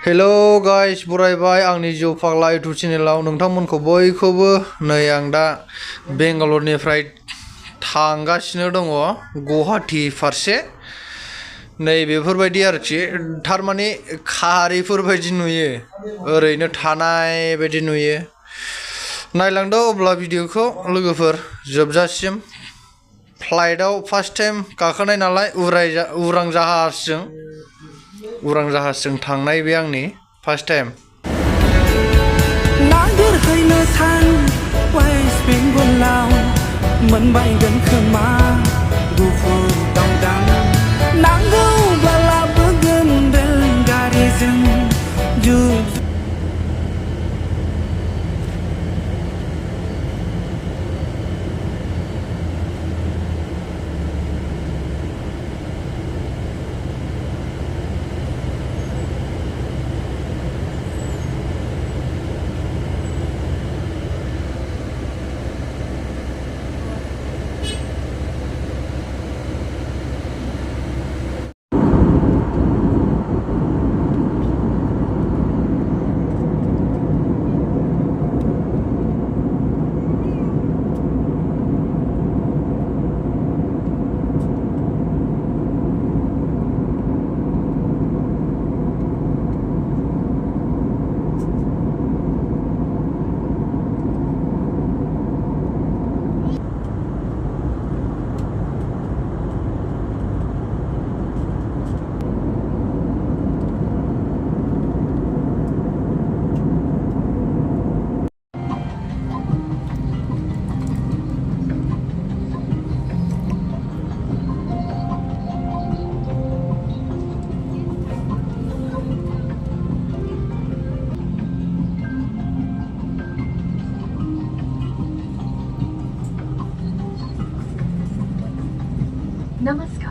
hello guys बरायबाय आंनि जिउ फाग्ला इउटुब चेनेलाव नोंथांमोनखौ बयखौबो नै आं दा बेंगालरनिफ्राय थांगासिनो दङ गुवाहाटी फारसे नै बेफोरबायदि आरोखि थारमाने खारिफोर बायदि नुयो ओरैनो थानाय बायदि नुयो नायलांदो अब्ला भिडिअखौ लोगोफोर जोबजासिम फ्लाइटआव फार्स्ट टाइम गाखोनाय नालाय उरां जाहाजजों थांनाय बे आंनि फार्स्ट टाइम नागिरहैनो सानबाय बेंगलाव मोनबायगोन खोमा गुफुर दावदां नांगौब्ला लाबोगोन रेलगारिजों नमस्कार